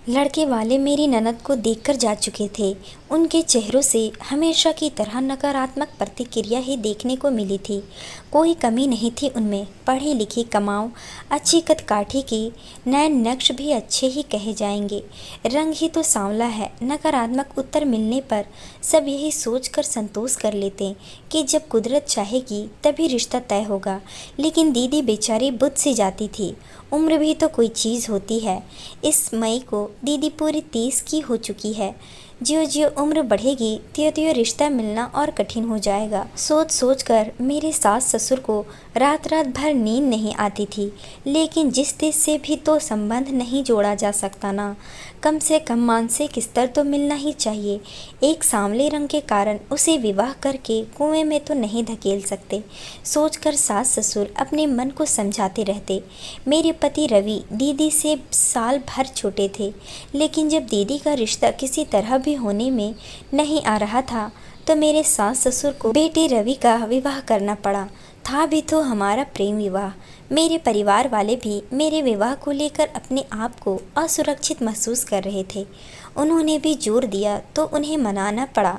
लड़के वाले मेरी ननद को देखकर जा चुके थे। उनके चेहरों से हमेशा की तरह नकारात्मक प्रतिक्रिया ही देखने को मिली थी। कोई कमी नहीं थी उनमें। पढ़ी लिखी, कमाऊ, अच्छी कदकाठी की, नैन नक्श भी अच्छे ही कहे जाएंगे। रंग ही तो सांवला है। नकारात्मक उत्तर मिलने पर सब यही सोचकर संतोष कर लेते कि जब कुदरत चाहेगी तभी रिश्ता तय होगा। लेकिन दीदी बेचारी बुझ सी जाती थी। उम्र भी तो कोई चीज़ होती है। इस मई को दीदी पूरी 30 की हो चुकी है। ज्यों ज्यों उम्र बढ़ेगी त्यों त्यों रिश्ता मिलना और कठिन हो जाएगा। सोच सोच कर मेरे सास ससुर को रात रात भर नींद नहीं आती थी। लेकिन जिस देश से भी तो संबंध नहीं जोड़ा जा सकता ना, कम से कम मानसिक स्तर तो मिलना ही चाहिए। एक सांवले रंग के कारण उसे विवाह करके कुएं में तो नहीं धकेल सकते, सोचकर सास ससुर अपने मन को समझाते रहते। मेरे पति रवि दीदी से साल भर छोटे थे, लेकिन जब दीदी का रिश्ता किसी तरह भी होने में नहीं आ रहा था तो मेरे सास ससुर को बेटे रवि का विवाह करना पड़ा। था भी तो हमारा प्रेम विवाह। मेरे परिवार वाले भी मेरे विवाह को लेकर अपने आप को असुरक्षित महसूस कर रहे थे। उन्होंने भी जोर दिया तो उन्हें मनाना पड़ा।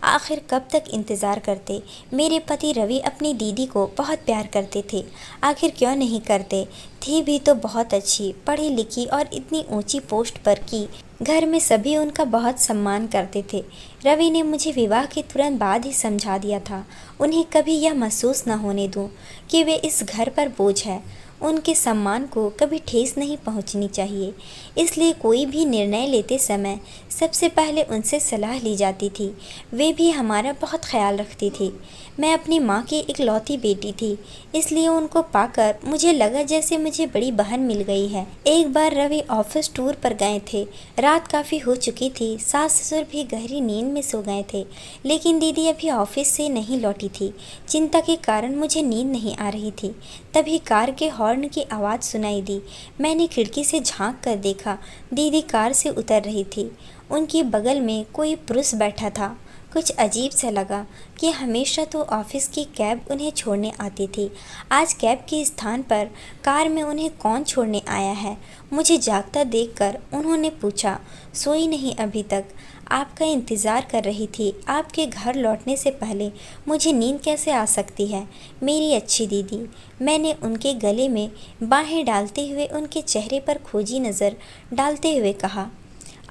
आखिर कब तक इंतज़ार करते। मेरे पति रवि अपनी दीदी को बहुत प्यार करते थे। आखिर क्यों नहीं करते। थी भी तो बहुत अच्छी, पढ़ी लिखी और इतनी ऊंची पोस्ट पर की। घर में सभी उनका बहुत सम्मान करते थे। रवि ने मुझे विवाह के तुरंत बाद ही समझा दिया था, उन्हें कभी यह महसूस न होने दूं कि वे इस घर पर बोझ है। उनके सम्मान को कभी ठेस नहीं पहुंचनी चाहिए। इसलिए कोई भी निर्णय लेते समय सबसे पहले उनसे सलाह ली जाती थी। वे भी हमारा बहुत ख्याल रखती थी। मैं अपनी माँ की इकलौती बेटी थी, इसलिए उनको पाकर मुझे लगा जैसे मुझे बड़ी बहन मिल गई है। एक बार रवि ऑफिस टूर पर गए थे। रात काफ़ी हो चुकी थी। सास ससुर भी गहरी नींद में सो गए थे, लेकिन दीदी अभी ऑफिस से नहीं लौटी थी। चिंता के कारण मुझे नींद नहीं आ रही थी। तभी कार के हॉर्न की आवाज़ सुनाई दी। मैंने खिड़की से झांक कर देखा, दीदी कार से उतर रही थी। उनकी बगल में कोई पुरुष बैठा था। कुछ अजीब सा लगा कि हमेशा तो ऑफिस की कैब उन्हें छोड़ने आती थी, आज कैब के स्थान पर कार में उन्हें कौन छोड़ने आया है। मुझे जागता देखकर उन्होंने पूछा, सोई नहीं अभी तक? आपका इंतज़ार कर रही थी। आपके घर लौटने से पहले मुझे नींद कैसे आ सकती है मेरी अच्छी दीदी। मैंने उनके गले में बाहें डालते हुए उनके चेहरे पर खोजी नज़र डालते हुए कहा,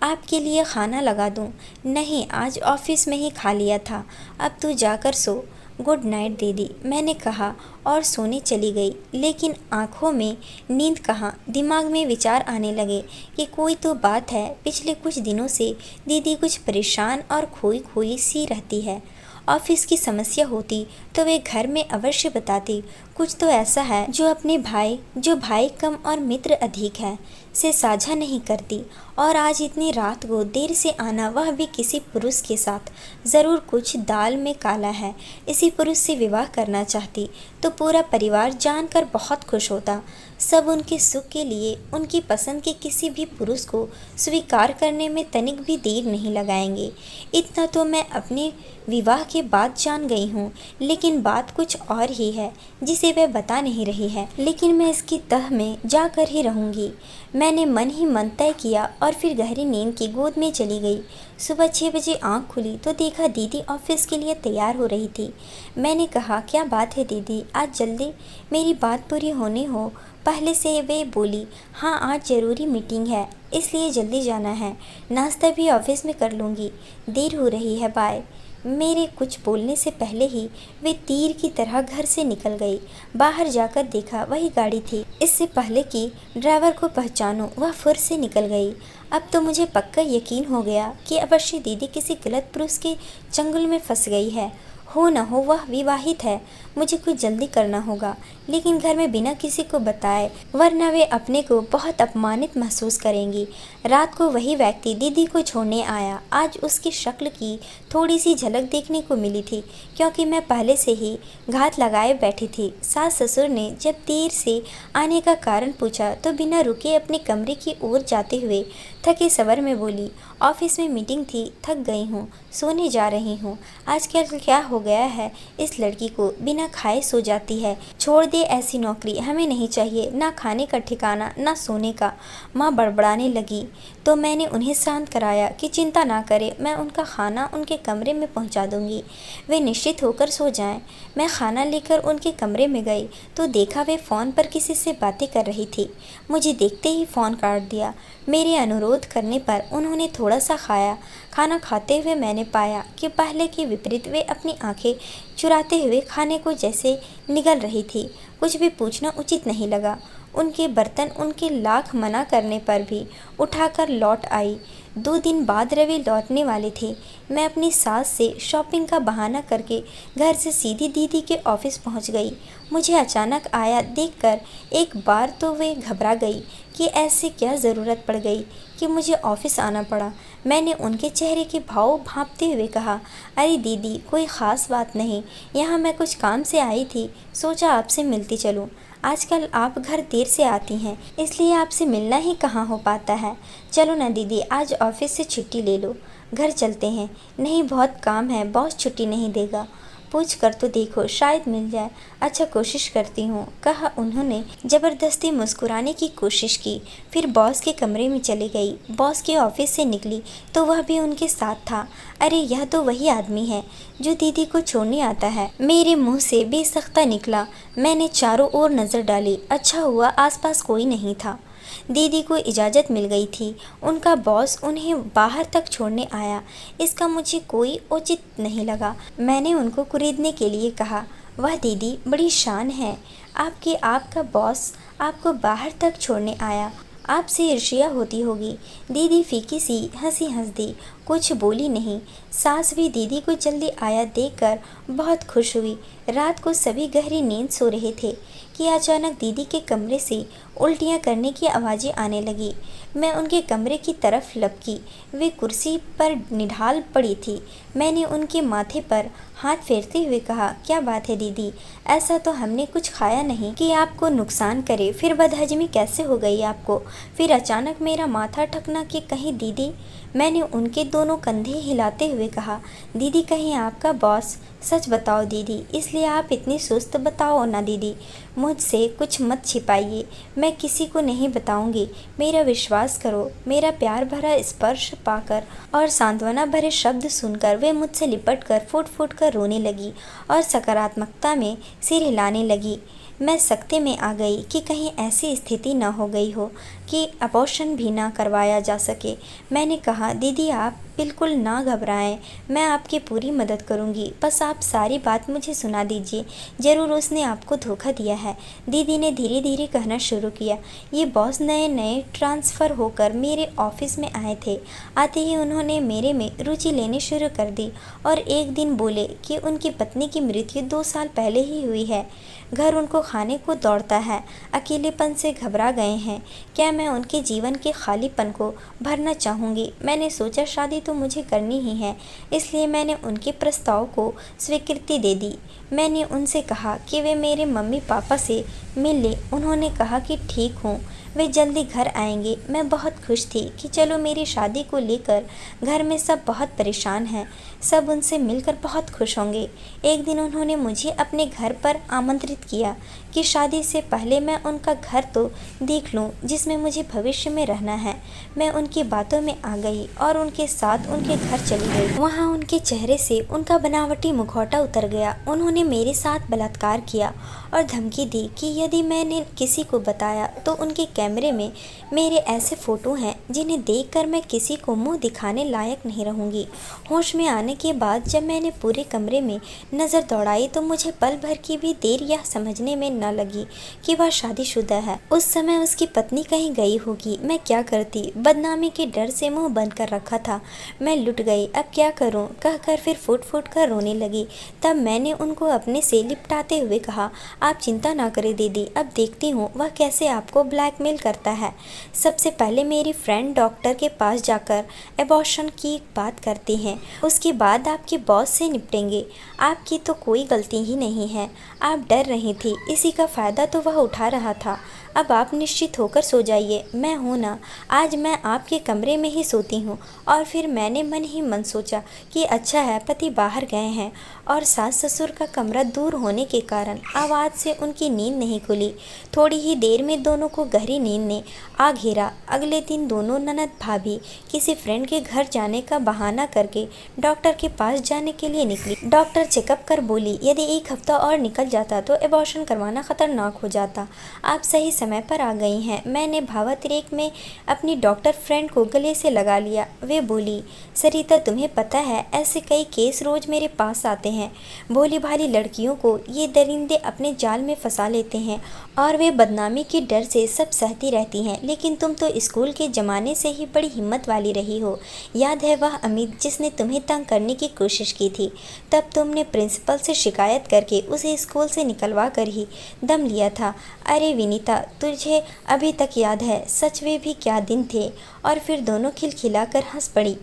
आपके लिए खाना लगा दूं? नहीं, आज ऑफिस में ही खा लिया था। अब तू जाकर सो। गुड नाइट दीदी, मैंने कहा और सोने चली गई। लेकिन आंखों में नींद कहाँ, दिमाग में विचार आने लगे कि कोई तो बात है। पिछले कुछ दिनों से दीदी कुछ परेशान और खोई खोई सी रहती है। ऑफिस की समस्या होती तो वे घर में अवश्य बताती। कुछ तो ऐसा है जो भाई कम और मित्र अधिक है से साझा नहीं करती। और आज इतनी रात को देर से आना, वह भी किसी पुरुष के साथ। ज़रूर कुछ दाल में काला है। इसी पुरुष से विवाह करना चाहती तो पूरा परिवार जानकर बहुत खुश होता। सब उनके सुख के लिए उनकी पसंद के किसी भी पुरुष को स्वीकार करने में तनिक भी देर नहीं लगाएंगे। इतना तो मैं अपने विवाह के बाद जान गई हूँ, लेकिन बात कुछ और ही है जिसे वह बता नहीं रही है। लेकिन मैं इसकी तह में जाकर ही रहूँगी। मैंने मन ही मन तय किया और फिर गहरी नींद की गोद में चली गई। सुबह 6 बजे आँख खुली तो देखा दीदी ऑफिस के लिए तैयार हो रही थी। मैंने कहा, क्या बात है दीदी, आज जल्दी? मेरी बात पूरी होने हो पहले से वे बोली, हाँ आज ज़रूरी मीटिंग है इसलिए जल्दी जाना है। नाश्ता भी ऑफिस में कर लूँगी, देर हो रही है, बाय। मेरे कुछ बोलने से पहले ही वे तीर की तरह घर से निकल गई। बाहर जाकर देखा वही गाड़ी थी। इससे पहले कि ड्राइवर को पहचानूं वह फुर से निकल गई। अब तो मुझे पक्का यकीन हो गया कि अवश्य दीदी किसी गलत पुरुष के चंगुल में फंस गई है। हो न हो वह विवाहित है। मुझे कुछ जल्दी करना होगा, लेकिन घर में बिना किसी को बताए, वरना वे अपने को बहुत अपमानित महसूस करेंगी। रात को वही व्यक्ति दीदी को छोड़ने आया। आज उसकी शक्ल की थोड़ी सी झलक देखने को मिली थी, क्योंकि मैं पहले से ही घात लगाए बैठी थी। सास ससुर ने जब देर से आने का कारण पूछा तो बिना रुके अपने कमरे की ओर जाते हुए थके सवर में बोली, ऑफिस में मीटिंग थी, थक गई हूँ, सोने जा रही हूँ। आजकल क्या हो गया है इस लड़की को, बिना बिना खाए सो जाती है। छोड़ दे ऐसी नौकरी, हमें नहीं चाहिए, ना खाने का ठिकाना ना सोने का। माँ बड़बड़ाने लगी तो मैंने उन्हें शांत कराया कि चिंता ना करें, मैं उनका खाना उनके कमरे में पहुँचा दूँगी, वे निश्चित होकर सो जाएं। मैं खाना लेकर उनके कमरे में गई तो देखा वे फ़ोन पर किसी से बातें कर रही थी। मुझे देखते ही फ़ोन काट दिया। मेरे अनुरोध करने पर उन्होंने थोड़ा सा खाया। खाना खाते हुए मैंने पाया कि पहले के विपरीत वे अपनी आंखें चुराते हुए खाने को जैसे निगल रही थी। कुछ भी पूछना उचित नहीं लगा। उनके बर्तन उनके लाख मना करने पर भी उठाकर लौट आई। 2 दिन बाद रवि लौटने वाले थे। मैं अपनी सास से शॉपिंग का बहाना करके घर से सीधी दीदी के ऑफिस पहुंच गई। मुझे अचानक आया देखकर एक बार तो वे घबरा गई कि ऐसे क्या ज़रूरत पड़ गई कि मुझे ऑफिस आना पड़ा। मैंने उनके चेहरे के भाव भांपते हुए कहा, अरे दीदी कोई ख़ास बात नहीं, यहाँ मैं कुछ काम से आई थी, सोचा आपसे मिलती चलूँ। आजकल आप घर देर से आती हैं, इसलिए आपसे मिलना ही कहाँ हो पाता है। चलो ना दीदी, आज ऑफिस से छुट्टी ले लो, घर चलते हैं। नहीं बहुत काम है, बॉस छुट्टी नहीं देगा। पूछ कर तो देखो, शायद मिल जाए। अच्छा कोशिश करती हूँ, कहा उन्होंने। ज़बरदस्ती मुस्कुराने की कोशिश की, फिर बॉस के कमरे में चली गई। बॉस के ऑफिस से निकली तो वह भी उनके साथ था। अरे यह तो वही आदमी है जो दीदी को छोड़ने आता है। मेरे मुंह से बेसख्ता निकला। मैंने चारों ओर नज़र डाली। अच्छा हुआ आसपास कोई नहीं था। दीदी को इजाज़त मिल गई थी। उनका बॉस उन्हें बाहर तक छोड़ने आया, इसका मुझे कोई औचित्य नहीं लगा। मैंने उनको खरीदने के लिए कहा, वह दीदी बड़ी शान है आपकी, आपका बॉस आपको बाहर तक छोड़ने आया, आपसे ईर्ष्या होती होगी। दीदी फीकी सी हंसी हंस दी, कुछ बोली नहीं। सास भी दीदी को जल्दी आया देखकर बहुत खुश हुई। रात को सभी गहरी नींद सो रहे थे कि अचानक दीदी के कमरे से उल्टियाँ करने की आवाज़ें आने लगी। मैं उनके कमरे की तरफ लपकी। वे कुर्सी पर निढाल पड़ी थी। मैंने उनके माथे पर हाथ फेरते हुए कहा, क्या बात है दीदी, ऐसा तो हमने कुछ खाया नहीं कि आपको नुकसान करे, फिर बदहजमी कैसे हो गई आपको। फिर अचानक मेरा माथा ठकना कि कहीं दीदी। मैंने उनके दोनों कंधे हिलाते हुए कहा, दीदी कहीं आपका बॉस। सच बताओ दीदी, इसलिए आप इतनी सुस्त। बताओ ना दीदी, मुझसे कुछ मत छिपाइए, मैं किसी को नहीं बताऊंगी, मेरा विश्वास करो। मेरा प्यार भरा स्पर्श पाकर और सांत्वना भरे शब्द सुनकर वे मुझसे लिपटकर फूट फूट कर रोने लगी और सकारात्मकता में सिर हिलाने लगी। मैं सकते में आ गई कि कहीं ऐसी स्थिति न हो गई हो कि अबॉर्शन भी ना करवाया जा सके। मैंने कहा, दीदी आप बिल्कुल ना घबराएं, मैं आपकी पूरी मदद करूंगी, बस आप सारी बात मुझे सुना दीजिए। ज़रूर उसने आपको धोखा दिया है। दीदी ने धीरे धीरे कहना शुरू किया। ये बॉस नए नए ट्रांसफ़र होकर मेरे ऑफिस में आए थे। आते ही उन्होंने मेरे में रुचि लेनी शुरू कर दी और एक दिन बोले कि उनकी पत्नी की मृत्यु 2 साल पहले ही हुई है। घर उनको खाने को दौड़ता है, अकेलेपन से घबरा गए हैं। क्या मैं उनके जीवन के खालीपन को भरना चाहूँगी। मैंने सोचा शादी तो मुझे करनी ही है, इसलिए मैंने उनके प्रस्ताव को स्वीकृति दे दी। मैंने उनसे कहा कि वे मेरे मम्मी पापा से मिल ले। उन्होंने कहा कि ठीक हूँ, वे जल्दी घर आएंगे। मैं बहुत खुश थी कि चलो मेरी शादी को लेकर घर में सब बहुत परेशान हैं, सब उनसे मिलकर बहुत खुश होंगे। एक दिन उन्होंने मुझे अपने घर पर आमंत्रित किया कि शादी से पहले मैं उनका घर तो देख लूं जिसमें मुझे भविष्य में रहना है। मैं उनकी बातों में आ गई और उनके साथ उनके घर चली गई। वहाँ उनके चेहरे से उनका बनावटी मुखौटा उतर गया। उन्होंने मेरे साथ बलात्कार किया और धमकी दी कि यदि मैंने किसी को बताया तो उनके कैमरे में मेरे ऐसे फ़ोटो हैं जिन्हें देखकर मैं किसी को मुंह दिखाने लायक नहीं रहूँगी। होश में आने के बाद जब मैंने पूरे कमरे में नज़र दौड़ाई तो मुझे पल भर की भी देर यह समझने में न लगी कि वह शादीशुदा है। उस समय उसकी पत्नी कहीं गई होगी। मैं क्या करती, बदनामी के डर से मुंह बंद कर रखा था। मैं लुट गई, अब क्या करूं कहकर फिर फूट फूट कर रोने लगी। तब मैंने उनको अपने से लिपटाते हुए कहा, आप चिंता ना करें दीदी, अब देखती हूँ वह कैसे आपको ब्लैकमेल करता है। सबसे पहले मेरी फ्रेंड डॉक्टर के पास जाकर एबॉर्शन की बात करती हैं, उसके बाद आपके बॉस से निपटेंगे। आपकी तो कोई गलती ही नहीं है, आप डर रही थी, इसी का फ़ायदा तो वह उठा रहा था। अब आप निश्चित होकर सो जाइए, मैं हूँ ना, आज मैं आपके कमरे में ही सोती हूँ। और फिर मैंने मन ही मन सोचा कि अच्छा है पति बाहर गए हैं और सास ससुर का कमरा दूर होने के कारण आवाज़ से उनकी नींद नहीं खुली। थोड़ी ही देर में दोनों को गहरी नींद ने आ घेरा। अगले दिन दोनों ननद भाभी किसी फ्रेंड के घर जाने का बहाना करके डॉक्टर के पास जाने के लिए निकली। डॉक्टर चेकअप कर बोली, यदि एक हफ्ता और निकल जाता तो एबॉर्शन करवाना खतरनाक हो जाता। आप सही समय पर आ गई हैं। मैंने भावातिरेक में अपनी डॉक्टर फ्रेंड को गले से लगा लिया। वे बोली, सरिता तुम्हें पता है ऐसे कई केस रोज मेरे पास आते हैं। भोली भाली लड़कियों को ये दरिंदे अपने जाल में फंसा लेते हैं और वे बदनामी के डर से सब सहती रहती हैं। लेकिन तुम तो स्कूल के ज़माने से ही बड़ी हिम्मत वाली रही हो। याद है वह अमित जिसने तुम्हें तंग करने की कोशिश की थी? तब तुमने प्रिंसिपल से शिकायत करके उसे स्कूल से निकलवा कर ही दम लिया था। अरे विनीता, तुझे अभी तक याद है? सच वे भी क्या दिन थे। और फिर दोनों खिलखिलाकर हंस पड़ी।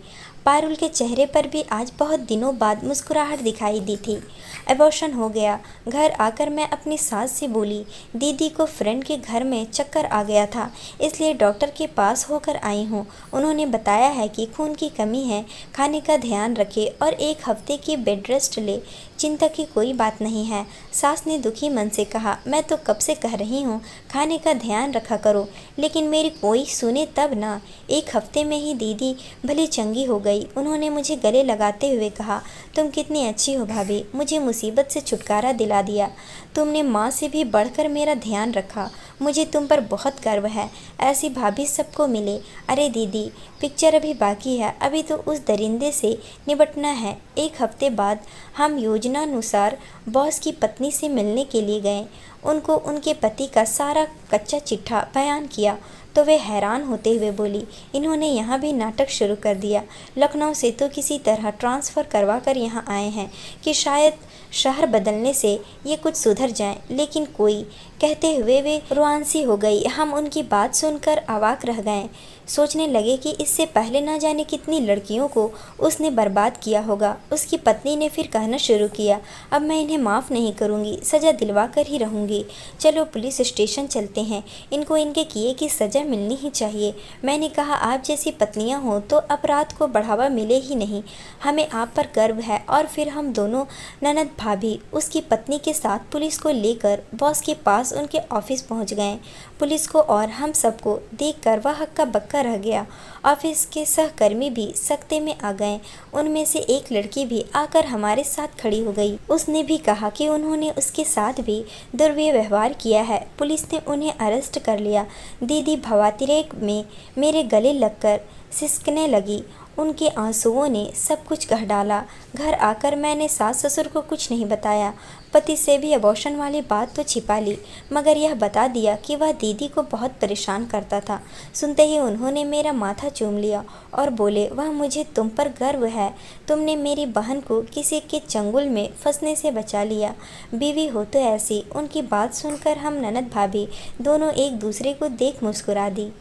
पारुल के चेहरे पर भी आज बहुत दिनों बाद मुस्कुराहट दिखाई दी थी। एबॉर्शन हो गया। घर आकर मैं अपनी सास से बोली, दीदी को फ्रेंड के घर में चक्कर आ गया था, इसलिए डॉक्टर के पास होकर आई हूँ। उन्होंने बताया है कि खून की कमी है, खाने का ध्यान रखे और 1 हफ्ते की बेड रेस्ट ले। चिंता की कोई बात नहीं है। सास ने दुखी मन से कहा, मैं तो कब से कह रही हूँ खाने का ध्यान रखा करो, लेकिन मेरी कोई सुने तब ना। 1 हफ्ते में ही दीदी भली चंगी हो गई। उन्होंने मुझे गले लगाते हुए कहा, तुम कितनी अच्छी हो भाभी, मुझे मुसीबत से छुटकारा दिला दिया। तुमने माँ से भी बढ़कर मेरा ध्यान रखा। मुझे तुम पर बहुत गर्व है। ऐसी भाभी सबको मिले। अरे दीदी, पिक्चर अभी बाकी है, अभी तो उस दरिंदे से निपटना है। 1 हफ्ते बाद हम योजनानुसार बॉस की पत्नी से मिलने के लिए गए। उनको उनके पति का सारा कच्चा चिट्ठा बयान किया तो वे हैरान होते हुए बोली, इन्होंने यहाँ भी नाटक शुरू कर दिया। लखनऊ से तो किसी तरह ट्रांसफ़र करवा कर यहाँ आए हैं कि शायद शहर बदलने से ये कुछ सुधर जाएं, लेकिन कोई कहते हुए वे रुआंसी हो गई। हम उनकी बात सुनकर अवाक रह गए। सोचने लगे कि इससे पहले ना जाने कितनी लड़कियों को उसने बर्बाद किया होगा। उसकी पत्नी ने फिर कहना शुरू किया, अब मैं इन्हें माफ़ नहीं करूँगी, सज़ा दिलवा कर ही रहूँगी। चलो पुलिस स्टेशन चलते हैं, इनको इनके किए की सज़ा मिलनी ही चाहिए। मैंने कहा, आप जैसी पत्नियाँ हों तो अपराध को बढ़ावा मिले ही नहीं। हमें आप पर गर्व है। और फिर हम दोनों ननद भाभी उसकी पत्नी के साथ पुलिस को लेकर बॉस के पास उनके ऑफिस पहुंच गए। पुलिस को और हम सबको देखकर वह हक्का बक्का रह गया। ऑफिस के सहकर्मी भी सख्ते में आ गए। उनमें से एक लड़की भी आकर हमारे साथ खड़ी हो गई। उसने भी कहा कि उन्होंने उसके साथ भी दुर्व्यवहार किया है। पुलिस ने उन्हें अरेस्ट कर लिया। दीदी भवातिरेक में मेरे गले लगकर सिसकने लगी। उनके आंसुओं ने सब कुछ कह डाला। घर आकर मैंने सास ससुर को कुछ नहीं बताया। पति से भी अबॉर्शन वाली बात तो छिपा ली, मगर यह बता दिया कि वह दीदी को बहुत परेशान करता था। सुनते ही उन्होंने मेरा माथा चूम लिया और बोले, वह मुझे तुम पर गर्व है। तुमने मेरी बहन को किसी के चंगुल में फंसने से बचा लिया। बीवी हो तो ऐसी। उनकी बात सुनकर हम ननद भाभी दोनों एक दूसरे को देख मुस्कुरा दी।